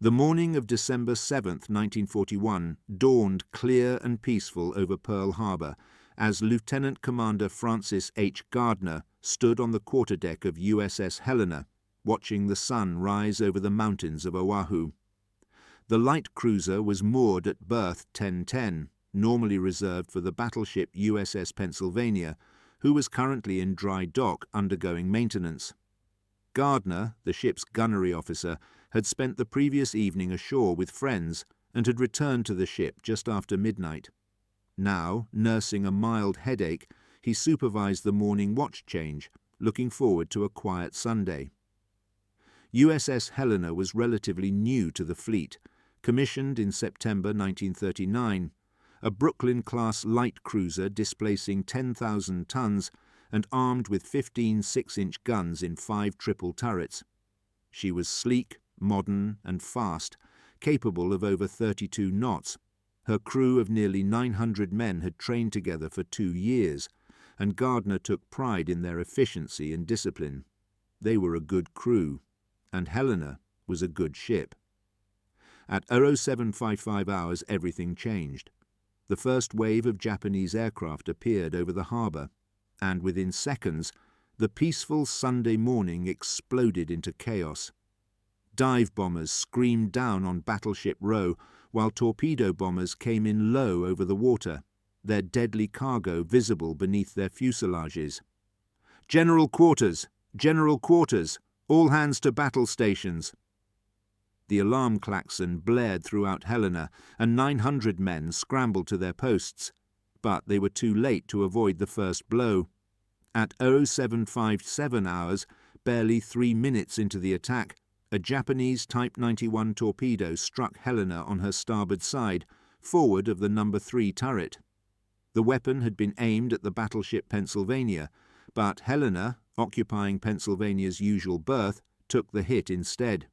The morning of December 7, 1941, dawned clear and peaceful over Pearl Harbor as Lieutenant Commander Francis H. Gardner stood on the quarterdeck of USS Helena, watching the sun rise over the mountains of Oahu. The light cruiser was moored at berth 1010, normally reserved for the battleship USS Pennsylvania, who was currently in dry dock undergoing maintenance. Gardner, the ship's gunnery officer, had spent the previous evening ashore with friends and had returned to the ship just after midnight. Now, nursing a mild headache, he supervised the morning watch change, looking forward to a quiet Sunday. USS Helena was relatively new to the fleet, commissioned in September 1939, a Brooklyn-class light cruiser displacing 10,000 tons and armed with 15 6-inch guns in 5 triple turrets. She was sleek, modern and fast, capable of over 32 knots. Her crew of nearly 900 men had trained together for 2 years, and Gardner took pride in their efficiency and discipline. They were a good crew, and Helena was a good ship. At 0755 hours, everything changed. The first wave of Japanese aircraft appeared over the harbour, and within seconds, the peaceful Sunday morning exploded into chaos. Dive bombers screamed down on Battleship Row, while torpedo bombers came in low over the water, their deadly cargo visible beneath their fuselages. "General quarters! General quarters! All hands to battle stations!" The alarm klaxon blared throughout Helena, and 900 men scrambled to their posts, but they were too late to avoid the first blow. At 0757 hours, barely 3 minutes into the attack, a Japanese Type 91 torpedo struck Helena on her starboard side, forward of the No. 3 turret. The weapon had been aimed at the battleship Pennsylvania, but Helena, occupying Pennsylvania's usual berth, took the hit instead.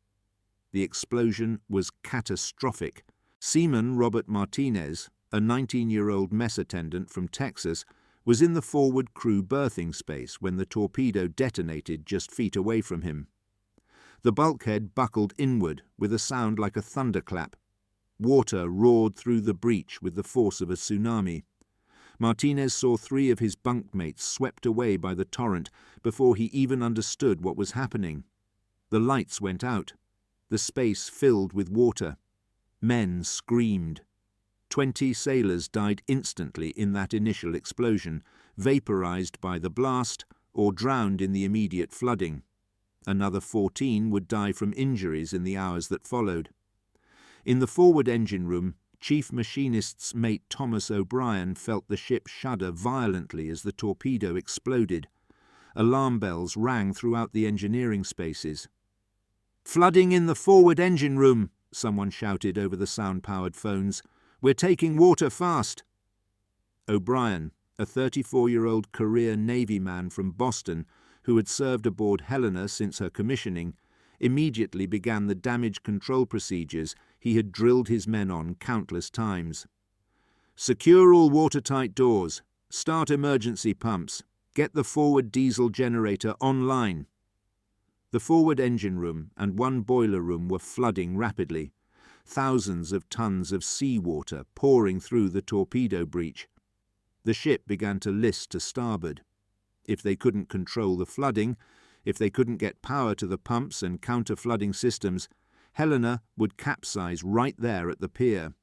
The explosion was catastrophic. Seaman Robert Martinez, a 19-year-old mess attendant from Texas, was in the forward crew berthing space when the torpedo detonated just feet away from him. The bulkhead buckled inward with a sound like a thunderclap. Water roared through the breach with the force of a tsunami. Martinez saw 3 of his bunkmates swept away by the torrent before he even understood what was happening. The lights went out. The space filled with water. Men screamed. 20 sailors died instantly in that initial explosion, vaporized by the blast or drowned in the immediate flooding. Another 14 would die from injuries in the hours that followed. In the forward engine room, Chief Machinist's mate Thomas O'Brien felt the ship shudder violently as the torpedo exploded. Alarm bells rang throughout the engineering spaces. "Flooding in the forward engine room," someone shouted over the sound-powered phones. "We're taking water fast." O'Brien, a 34-year-old career Navy man from Boston who had served aboard Helena since her commissioning, immediately began the damage control procedures he had drilled his men on countless times. "Secure all watertight doors. Start emergency pumps. Get the forward diesel generator online." The forward engine room and one boiler room were flooding rapidly, thousands of tons of seawater pouring through the torpedo breach. The ship began to list to starboard. If they couldn't control the flooding, if they couldn't get power to the pumps and counter-flooding systems, Helena would capsize right there at the pier.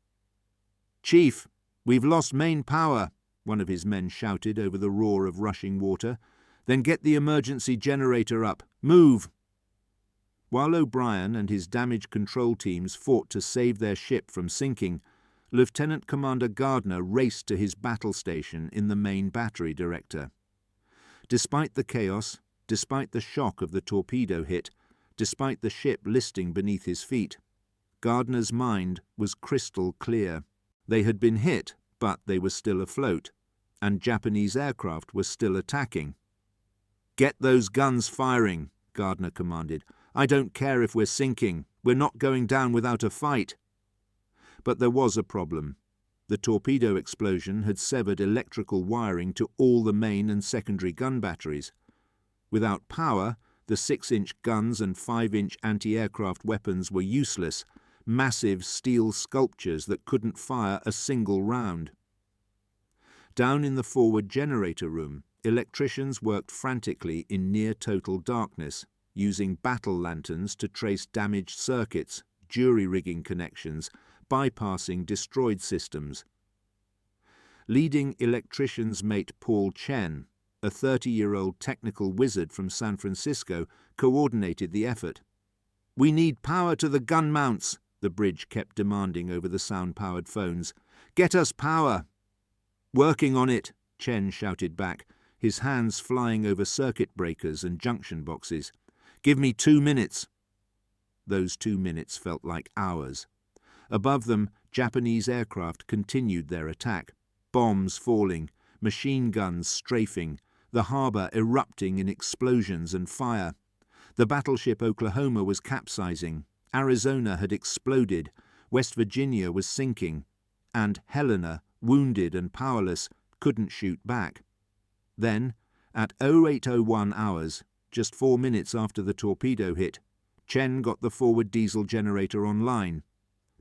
"Chief, we've lost main power," one of his men shouted over the roar of rushing water. "Then get the emergency generator up. Move!" While O'Brien and his damage control teams fought to save their ship from sinking, Lieutenant Commander Gardner raced to his battle station in the main battery director. Despite the chaos, despite the shock of the torpedo hit, despite the ship listing beneath his feet, Gardner's mind was crystal clear. They had been hit, but they were still afloat, and Japanese aircraft were still attacking. "Get those guns firing," Gardner commanded. "I don't care if we're sinking. We're not going down without a fight." But there was a problem. The torpedo explosion had severed electrical wiring to all the main and secondary gun batteries. Without power, the 6-inch guns and 5-inch anti-aircraft weapons were useless, massive steel sculptures that couldn't fire a single round. Down in the forward generator room, electricians worked frantically in near-total darkness, using battle lanterns to trace damaged circuits, jury-rigging connections, bypassing destroyed systems. Leading electrician's mate Paul Chen, a 30-year-old technical wizard from San Francisco, coordinated the effort. "We need power to the gun mounts," the bridge kept demanding over the sound-powered phones. "Get us power!" "Working on it," Chen shouted back, his hands flying over circuit breakers and junction boxes. "Give me 2 minutes." Those 2 minutes felt like hours. Above them, Japanese aircraft continued their attack, bombs falling, machine guns strafing, the harbour erupting in explosions and fire. The battleship Oklahoma was capsizing, Arizona had exploded, West Virginia was sinking, and Helena, wounded and powerless, couldn't shoot back. Then, at 0801 hours, just 4 minutes after the torpedo hit, Chen got the forward diesel generator online.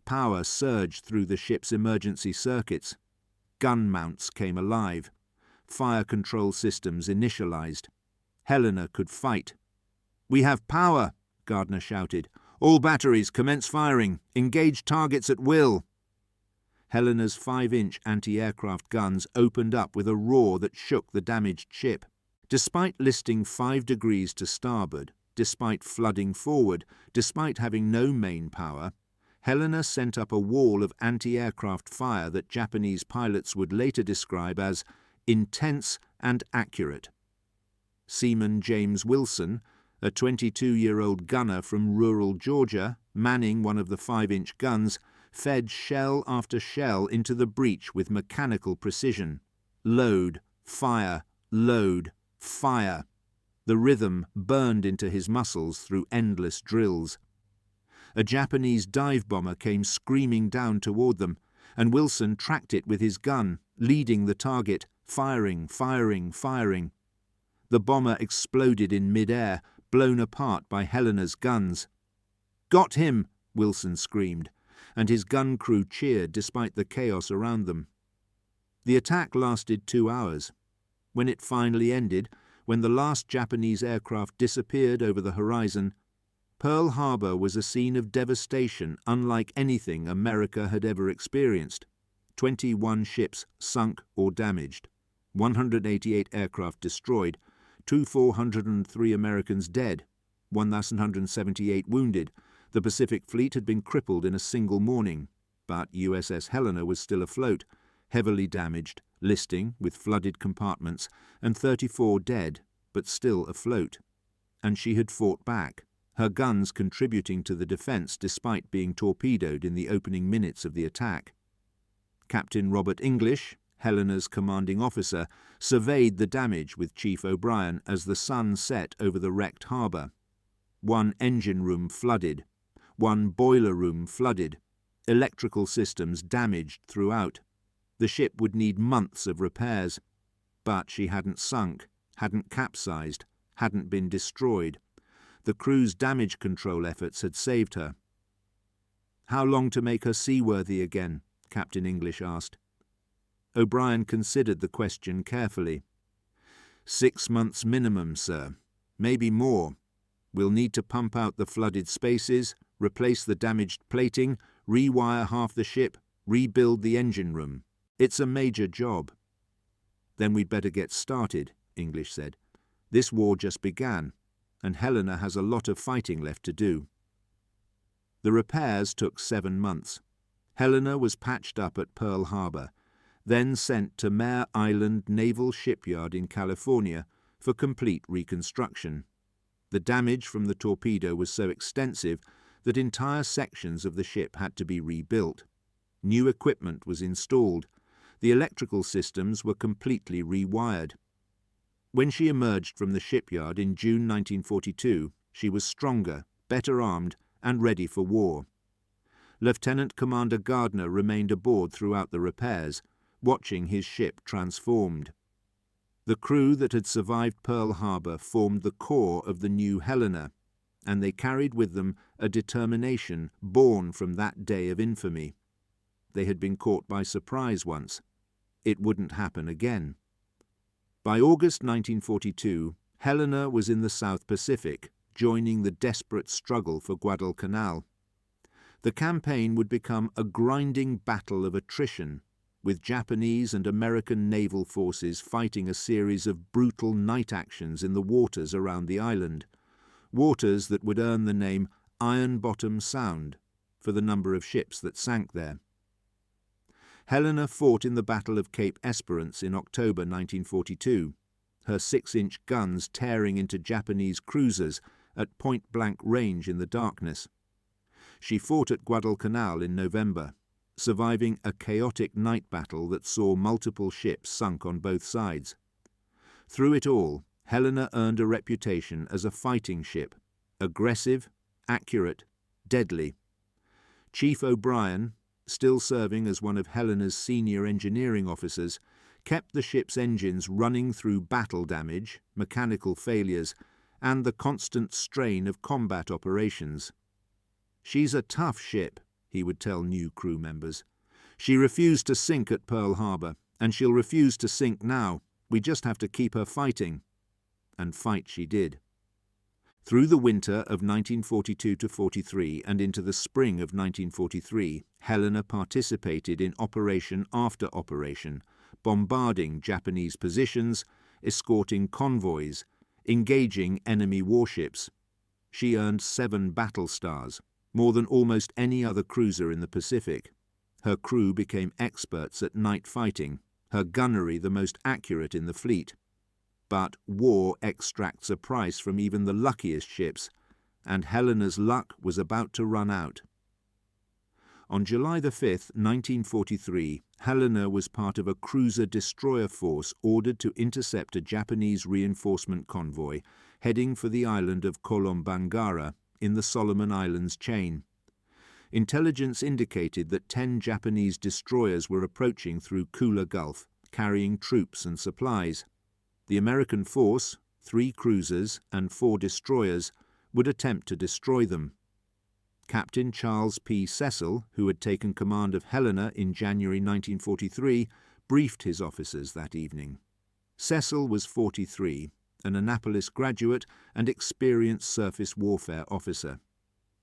Power surged through the ship's emergency circuits. Gun mounts came alive. Fire control systems initialized. Helena could fight. "We have power," Gardner shouted. "All batteries commence firing. Engage targets at will." Helena's 5-inch anti-aircraft guns opened up with a roar that shook the damaged ship. Despite listing 5 degrees to starboard, despite flooding forward, despite having no main power, Helena sent up a wall of anti-aircraft fire that Japanese pilots would later describe as intense and accurate. Seaman James Wilson, a 22-year-old gunner from rural Georgia, manning one of the 5-inch guns, fed shell after shell into the breach with mechanical precision. Load, fire, load, fire. The rhythm burned into his muscles through endless drills. A Japanese dive bomber came screaming down toward them, and Wilson tracked it with his gun, leading the target, firing, firing, firing. The bomber exploded in mid-air, blown apart by Helena's guns. "Got him!" Wilson screamed, and his gun crew cheered despite the chaos around them. The attack lasted 2 hours. When it finally ended, when the last Japanese aircraft disappeared over the horizon, Pearl Harbor was a scene of devastation unlike anything America had ever experienced. 21 ships sunk or damaged, 188 aircraft destroyed, 403 Americans dead, 1,178 wounded. The Pacific Fleet had been crippled in a single morning, but USS Helena was still afloat, heavily damaged, listing with flooded compartments, and 34 dead, but still afloat. And she had fought back, her guns contributing to the defense despite being torpedoed in the opening minutes of the attack. Captain Robert English, Helena's commanding officer, surveyed the damage with Chief O'Brien as the sun set over the wrecked harbour. 1 engine room flooded, 1 boiler room flooded, electrical systems damaged throughout. The ship would need months of repairs. But she hadn't sunk, hadn't capsized, hadn't been destroyed. The crew's damage control efforts had saved her. "How long to make her seaworthy again?" Captain English asked. O'Brien considered the question carefully. 6 months minimum, sir. Maybe more. We'll need to pump out the flooded spaces, replace the damaged plating, rewire half the ship, rebuild the engine room. It's a major job." "Then we'd better get started," English said. "This war just began, and Helena has a lot of fighting left to do." The repairs took 7 months. Helena was patched up at Pearl Harbor, then sent to Mare Island Naval Shipyard in California for complete reconstruction. The damage from the torpedo was so extensive that entire sections of the ship had to be rebuilt. New equipment was installed. The electrical systems were completely rewired. When she emerged from the shipyard in June 1942, she was stronger, better armed, and ready for war. Lieutenant Commander Gardner remained aboard throughout the repairs, watching his ship transformed. The crew that had survived Pearl Harbor formed the core of the new Helena, and they carried with them a determination born from that day of infamy. They had been caught by surprise once. It wouldn't happen again. By August 1942, Helena was in the South Pacific, joining the desperate struggle for Guadalcanal. The campaign would become a grinding battle of attrition, with Japanese and American naval forces fighting a series of brutal night actions in the waters around the island, waters that would earn the name Iron Bottom Sound for the number of ships that sank there. Helena fought in the Battle of Cape Esperance in October 1942, her 6-inch guns tearing into Japanese cruisers at point-blank range in the darkness. She fought at Guadalcanal in November, surviving a chaotic night battle that saw multiple ships sunk on both sides. Through it all, Helena earned a reputation as a fighting ship, aggressive, accurate, deadly. Chief O'Brien, still serving as one of Helena's senior engineering officers, kept the ship's engines running through battle damage, mechanical failures, and the constant strain of combat operations. "She's a tough ship," he would tell new crew members. "She refused to sink at Pearl Harbor, and she'll refuse to sink now. We just have to keep her fighting." And fight she did. Through the winter of 1942-43 and into the spring of 1943, Helena participated in operation after operation, bombarding Japanese positions, escorting convoys, engaging enemy warships. She earned 7 battle stars, more than almost any other cruiser in the Pacific. Her crew became experts at night fighting, her gunnery the most accurate in the fleet. But war extracts a price from even the luckiest ships, and Helena's luck was about to run out. On July 5, 1943, Helena was part of a cruiser-destroyer force ordered to intercept a Japanese reinforcement convoy heading for the island of Kolombangara in the Solomon Islands chain. Intelligence indicated that 10 Japanese destroyers were approaching through Kula Gulf, carrying troops and supplies. The American force, 3 cruisers and 4 destroyers, would attempt to destroy them. Captain Charles P. Cecil, who had taken command of Helena in January 1943, briefed his officers that evening. Cecil was 43, an Annapolis graduate and experienced surface warfare officer.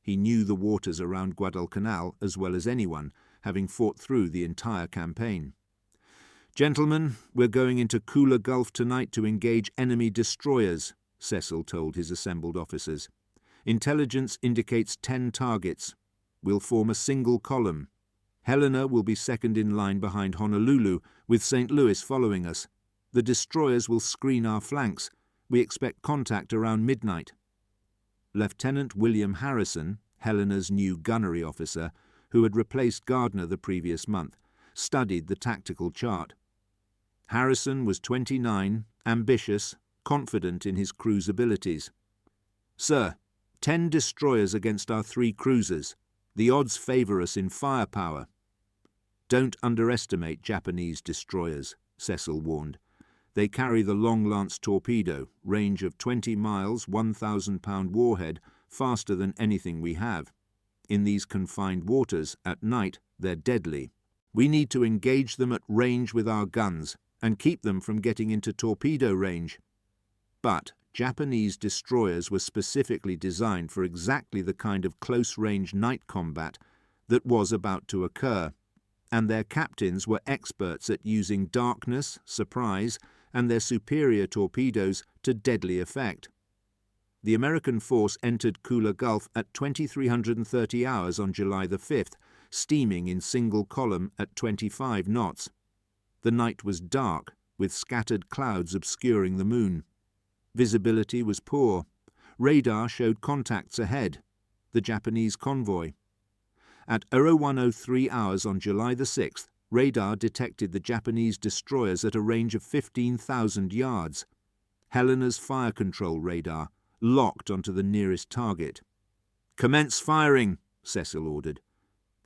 He knew the waters around Guadalcanal as well as anyone, having fought through the entire campaign. "Gentlemen, we're going into Kula Gulf tonight to engage enemy destroyers," Cecil told his assembled officers. "Intelligence indicates 10 targets. We'll form a single column. Helena will be second in line behind Honolulu, with St. Louis following us. The destroyers will screen our flanks. We expect contact around midnight." Lieutenant William Harrison, Helena's new gunnery officer, who had replaced Gardner the previous month, studied the tactical chart. Harrison was 29, ambitious, confident in his crew's abilities. "Sir, 10 destroyers against our 3 cruisers. The odds favour us in firepower." "Don't underestimate Japanese destroyers," Cecil warned. "They carry the Long Lance torpedo, range of 20 miles, 1,000-pound warhead, faster than anything we have. In these confined waters, at night, they're deadly. We need to engage them at range with our guns and keep them from getting into torpedo range." But Japanese destroyers were specifically designed for exactly the kind of close-range night combat that was about to occur, and their captains were experts at using darkness, surprise, and their superior torpedoes to deadly effect. The American force entered Kula Gulf at 2330 hours on July the 5th, steaming in single column at 25 knots. The night was dark, with scattered clouds obscuring the moon. Visibility was poor. Radar showed contacts ahead, the Japanese convoy. At 0103 hours on July the 6th, radar detected the Japanese destroyers at a range of 15,000 yards. Helena's fire control radar locked onto the nearest target. "Commence firing," Cecil ordered.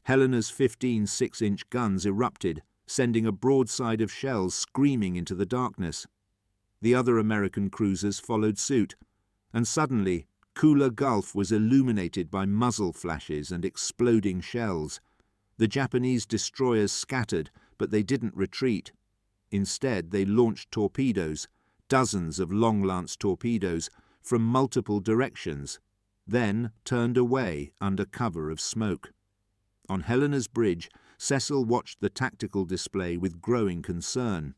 Helena's 15 6-inch guns erupted, sending a broadside of shells screaming into the darkness. The other American cruisers followed suit, and suddenly Kula Gulf was illuminated by muzzle flashes and exploding shells. The Japanese destroyers scattered, but they didn't retreat. Instead, they launched torpedoes, dozens of long-lance torpedoes, from multiple directions, then turned away under cover of smoke. On Helena's bridge, Cecil watched the tactical display with growing concern.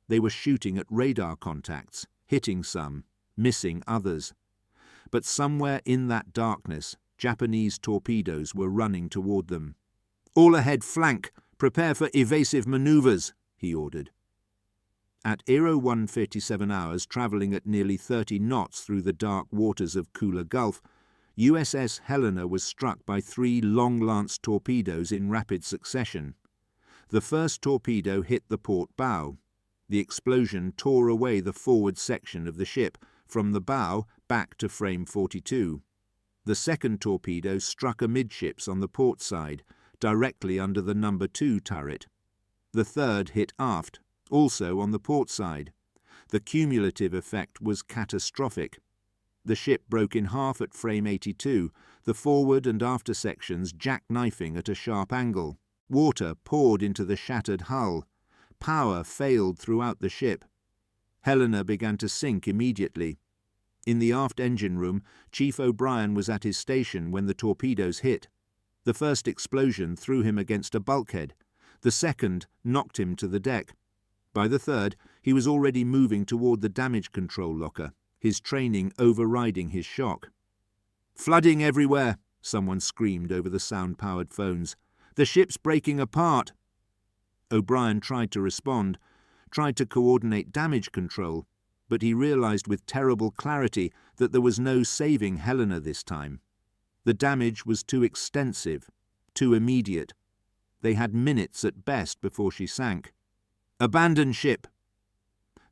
They were shooting at radar contacts, hitting some, missing others. But somewhere in that darkness, Japanese torpedoes were running toward them. "All ahead flank! Prepare for evasive maneuvers," he ordered. At 01:57 hours, travelling at nearly 30 knots through the dark waters of Kula Gulf, USS Helena was struck by 3 long-lance torpedoes in rapid succession. The first torpedo hit the port bow. The explosion tore away the forward section of the ship, from the bow back to frame 42. The second torpedo struck amidships on the port side, directly under the No. 2 turret. The third hit aft, also on the port side. The cumulative effect was catastrophic. The ship broke in half at frame 82, the forward and after sections jackknifing at a sharp angle. Water poured into the shattered hull. Power failed throughout the ship. Helena began to sink immediately. In the aft engine room, Chief O'Brien was at his station when the torpedoes hit. The first explosion threw him against a bulkhead. The second knocked him to the deck. By the third, he was already moving toward the damage control locker, his training overriding his shock. "Flooding everywhere," someone screamed over the sound-powered phones. "The ship's breaking apart." O'Brien tried to respond, tried to coordinate damage control, but he realized with terrible clarity that there was no saving Helena this time. The damage was too extensive, too immediate. They had minutes at best before she sank. "Abandon ship!"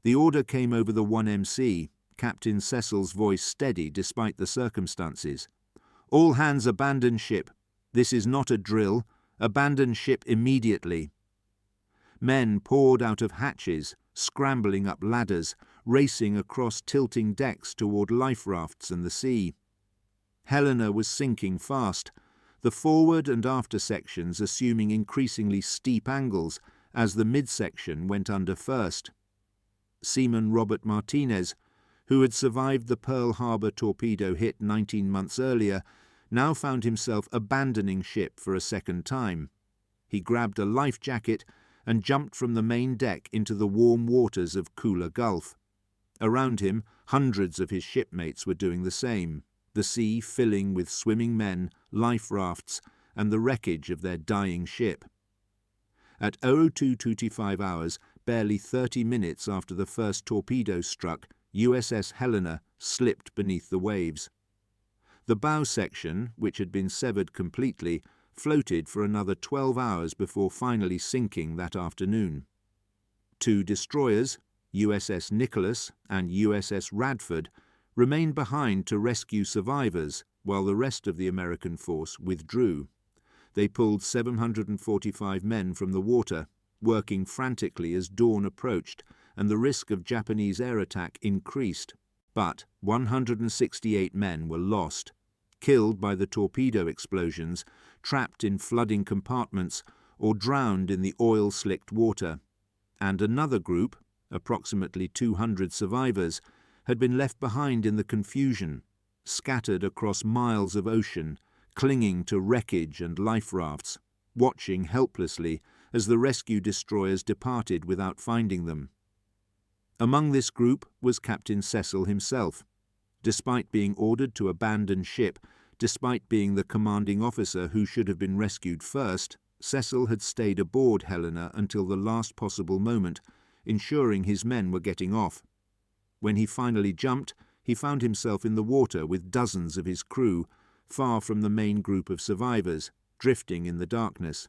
The order came over the 1MC, Captain Cecil's voice steady despite the circumstances. "All hands abandon ship. This is not a drill. Abandon ship immediately." Men poured out of hatches, scrambling up ladders, racing across tilting decks toward life rafts and the sea. Helena was sinking fast, the forward and after sections assuming increasingly steep angles as the midsection went under first. Seaman Robert Martinez, who had survived the Pearl Harbor torpedo hit 19 months earlier, now found himself abandoning ship for a second time. He grabbed a life jacket and jumped from the main deck into the warm waters of Kula Gulf. Around him, hundreds of his shipmates were doing the same, the sea filling with swimming men, life rafts, and the wreckage of their dying ship. At 02:25 hours, barely 30 minutes after the first torpedo struck, USS Helena slipped beneath the waves. The bow section, which had been severed completely, floated for another 12 hours before finally sinking that afternoon. 2 destroyers, USS Nicholas and USS Radford, remained behind to rescue survivors, while the rest of the American force withdrew. They pulled 745 men from the water, working frantically as dawn approached and the risk of Japanese air attack increased. But 168 men were lost, killed by the torpedo explosions, trapped in flooding compartments, or drowned in the oil-slicked water. And another group, approximately 200 survivors, had been left behind in the confusion, scattered across miles of ocean, clinging to wreckage and life rafts, watching helplessly as the rescue destroyers departed without finding them. Among this group was Captain Cecil himself. Despite being ordered to abandon ship, despite being the commanding officer who should have been rescued first, Cecil had stayed aboard Helena until the last possible moment, ensuring his men were getting off. When he finally jumped, he found himself in the water with dozens of his crew, far from the main group of survivors, drifting in the darkness.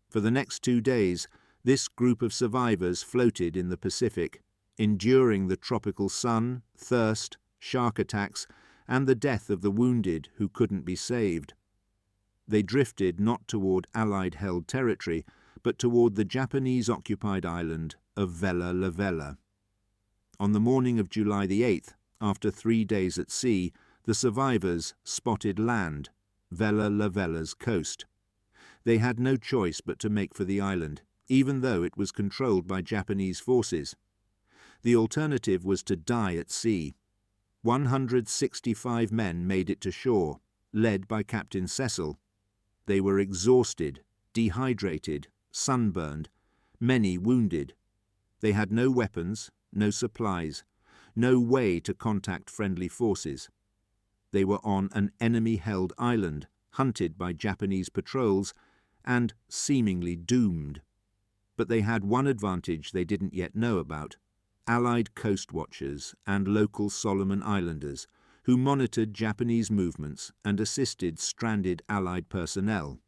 For the next 2 days, this group of survivors floated in the Pacific, enduring the tropical sun, thirst, shark attacks, and the death of the wounded who couldn't be saved. They drifted not toward Allied-held territory, but toward the Japanese-occupied island of Vella La. On the morning of July the 8th, after 3 days at sea, The survivors spotted land, Vella La Vella's coast. They had no choice but to make for the island, even though it was controlled by Japanese forces. The alternative was to die at sea. 165 men made it to shore, led by Captain Cecil. They were exhausted, dehydrated, sunburned, many wounded. They had no weapons, no supplies, no way to contact friendly forces. They were on an enemy-held island, hunted by Japanese patrols, and seemingly doomed. But they had one advantage they didn't yet know about: Allied coast watchers and local Solomon Islanders, who monitored Japanese movements and assisted stranded Allied personnel.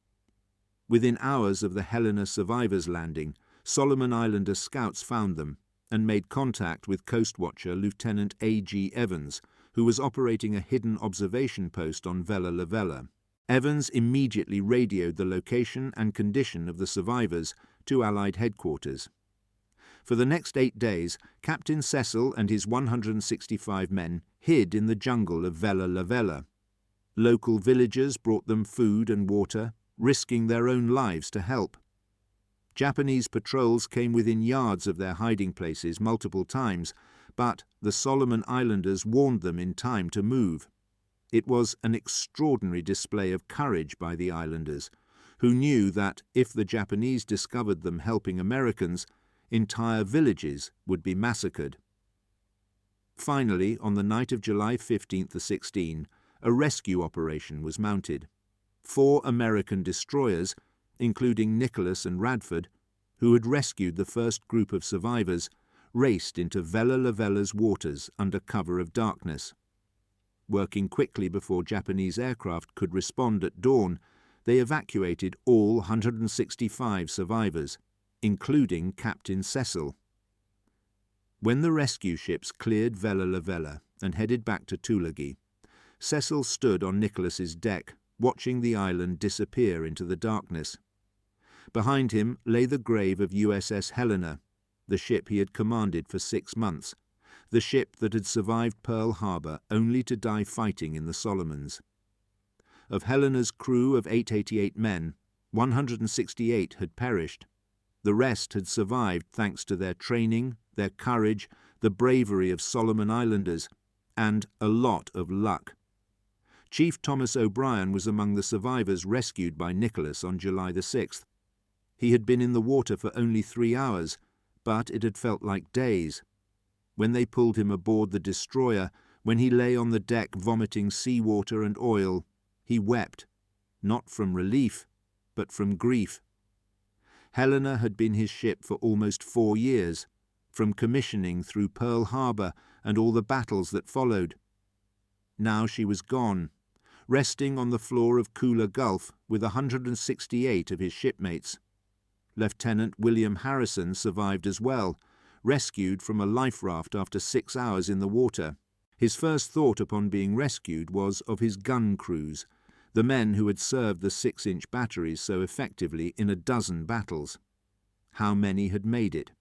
Within hours of the Helena survivors' landing, Solomon Islander scouts found them and made contact with Coast Watcher Lieutenant A.G. Evans, who was operating a hidden observation post on Vella La Vella. Evans immediately radioed the location and condition of the survivors to Allied headquarters. For the next 8 days, Captain Cecil and his 165 men hid in the jungle of Vella La Vella. Local villagers brought them food and water, risking their own lives to help. Japanese patrols came within yards of their hiding places multiple times, but the Solomon Islanders warned them in time to move. It was an extraordinary display of courage by the islanders, who knew that if the Japanese discovered them helping Americans, entire villages would be massacred. Finally, on the night of July 15-16, a rescue operation was mounted. 4 American destroyers, including Nicholas and Radford, who had rescued the first group of survivors, raced into Vella La Vella's waters under cover of darkness. Working quickly before Japanese aircraft could respond at dawn, they evacuated all 165 survivors, including Captain Cecil. When the rescue ships cleared Vella La Vella and headed back to Tulagi, Cecil stood on Nicholas's deck, watching the island disappear into the darkness. Behind him lay the grave of USS Helena, the ship he had commanded for 6 months, the ship that had survived Pearl Harbor only to die fighting in the Solomons. Of Helena's crew of 888 men, 168 had perished. The rest had survived thanks to their training, their courage, the bravery of Solomon Islanders, and a lot of luck. Chief Thomas O'Brien was among the survivors rescued by Nicholas on July the 6th. He had been in the water for only 3 hours, but it had felt like days. When they pulled him aboard the destroyer, when he lay on the deck vomiting seawater and oil, he wept, not from relief, but from grief. Helena had been his ship for almost 4 years, from commissioning through Pearl Harbor and all the battles that followed. Now she was gone, resting on the floor of Kula Gulf with 168 of his shipmates. Lieutenant William Harrison survived as well, rescued from a life raft after 6 hours in the water. His first thought upon being rescued was of his gun crews, the men who had served the 6-inch batteries so effectively in a dozen battles. How many had made it?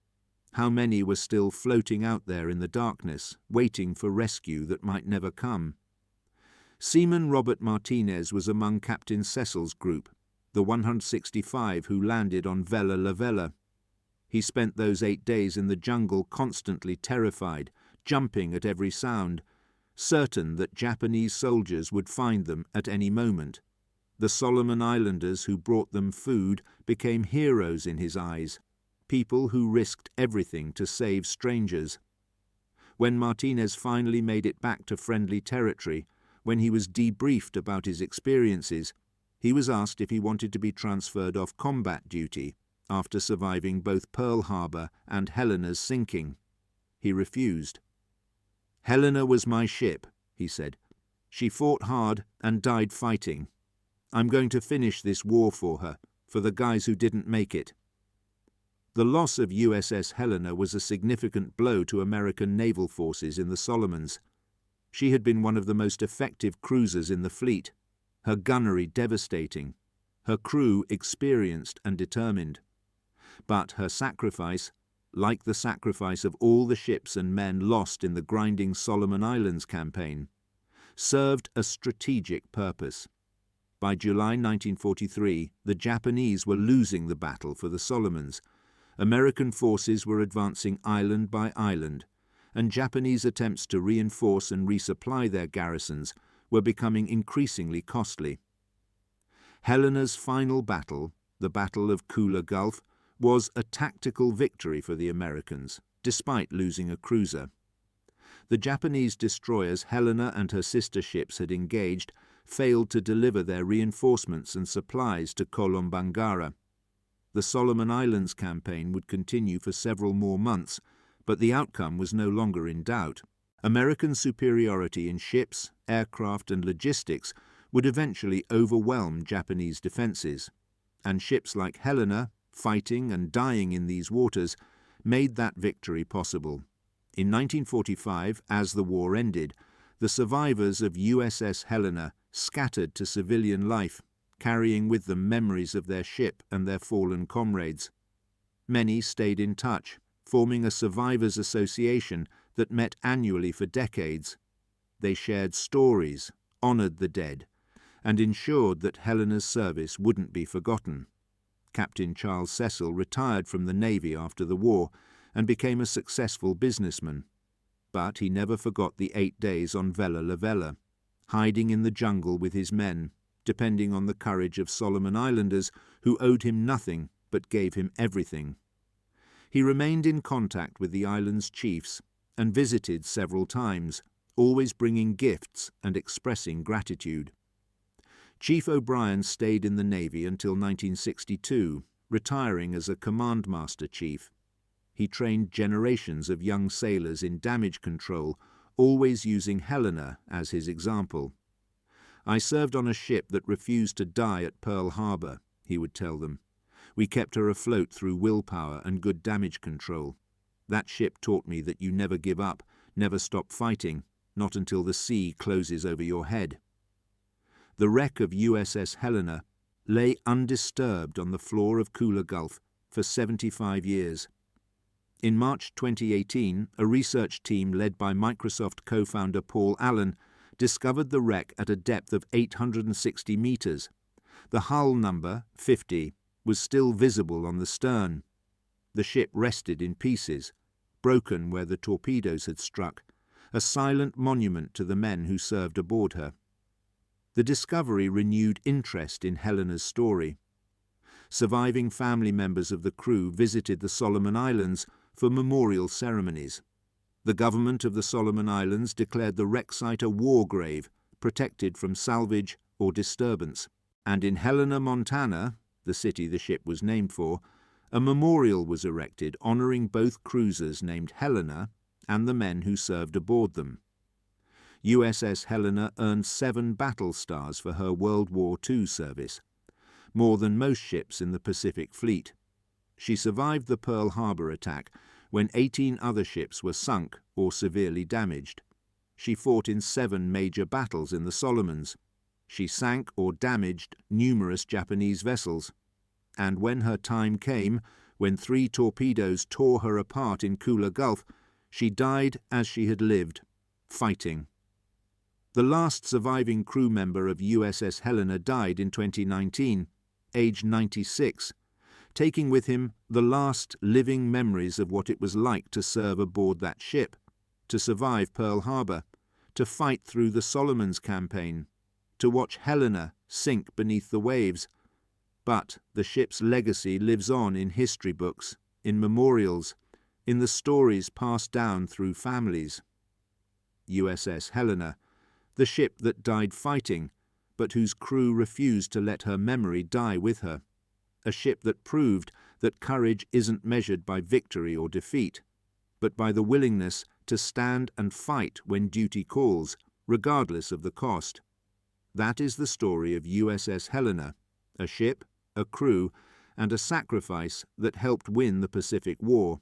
How many were still floating out there in the darkness, waiting for rescue that might never come? Seaman Robert Martinez was among Captain Cecil's group, the 165 who landed on Vella La Vella. He spent those 8 days in the jungle constantly terrified, jumping at every sound, certain that Japanese soldiers would find them at any moment. The Solomon Islanders who brought them food became heroes in his eyes, people who risked everything to save strangers. When Martinez finally made it back to friendly territory, when he was debriefed about his experiences, he was asked if he wanted to be transferred off combat duty after surviving both Pearl Harbor and Helena's sinking. He refused. "Helena was my ship," he said. "She fought hard and died fighting. I'm going to finish this war for her, for the guys who didn't make it." The loss of USS Helena was a significant blow to American naval forces in the Solomons. She had been one of the most effective cruisers in the fleet, her gunnery devastating, her crew experienced and determined. But her sacrifice, like the sacrifice of all the ships and men lost in the grinding Solomon Islands campaign, served a strategic purpose. By July 1943, the Japanese were losing the battle for the Solomons. American forces were advancing island by island, and Japanese attempts to reinforce and resupply their garrisons were becoming increasingly costly. Helena's final battle, the Battle of Kula Gulf, was a tactical victory for the Americans, despite losing a cruiser. The Japanese destroyers Helena and her sister ships had engaged failed to deliver their reinforcements and supplies to Kolombangara. The Solomon Islands campaign would continue for several more months, but the outcome was no longer in doubt. American superiority in ships, aircraft and logistics would eventually overwhelm Japanese defenses, and ships like Helena, fighting and dying in these waters, made that victory possible. In 1945, as the war ended, the survivors of USS Helena scattered to civilian life, carrying with them memories of their ship and their fallen comrades. Many stayed in touch, forming a survivors' association that met annually for decades. They shared stories, honored the dead, and ensured that Helena's service wouldn't be forgotten. Captain Charles Cecil retired from the Navy after the war and became a successful businessman. But he never forgot the 8 days on Vella La Vella, hiding in the jungle with his men, depending on the courage of Solomon Islanders who owed him nothing but gave him everything. He remained in contact with the island's chiefs and visited several times, always bringing gifts and expressing gratitude. Chief O'Brien stayed in the Navy until 1962, retiring as a Command Master Chief. He trained generations of young sailors in damage control, always using Helena as his example. "I served on a ship that refused to die at Pearl Harbor," he would tell them. "We kept her afloat through willpower and good damage control. That ship taught me that you never give up, never stop fighting, not until the sea closes over your head." The wreck of USS Helena lay undisturbed on the floor of Kula Gulf for 75 years. In March 2018, a research team led by Microsoft co-founder Paul Allen discovered the wreck at a depth of 860 meters. The hull number, 50, was still visible on the stern. The ship rested in pieces, broken where the torpedoes had struck, a silent monument to the men who served aboard her. The discovery renewed interest in Helena's story. Surviving family members of the crew visited the Solomon Islands for memorial ceremonies. The government of the Solomon Islands declared the wreck site a war grave, protected from salvage or disturbance. And in Helena, Montana, the city the ship was named for, a memorial was erected honoring both cruisers named Helena and the men who served aboard them. USS Helena earned 7 battle stars for her World War II service, more than most ships in the Pacific Fleet. She survived the Pearl Harbor attack when 18 other ships were sunk or severely damaged. She fought in 7 major battles in the Solomons. She sank or damaged numerous Japanese vessels. And when her time came, when 3 torpedoes tore her apart in Kula Gulf, she died as she had lived, fighting. The last surviving crew member of USS Helena died in 2019, aged 96, taking with him the last living memories of what it was like to serve aboard that ship, to survive Pearl Harbor, to fight through the Solomons campaign, to watch Helena sink beneath the waves. But the ship's legacy lives on in history books, in memorials, in the stories passed down through families. USS Helena, the ship that died fighting, but whose crew refused to let her memory die with her. A ship that proved that courage isn't measured by victory or defeat, but by the willingness to stand and fight when duty calls, regardless of the cost. That is the story of USS Helena, a ship, a crew, and a sacrifice that helped win the Pacific War.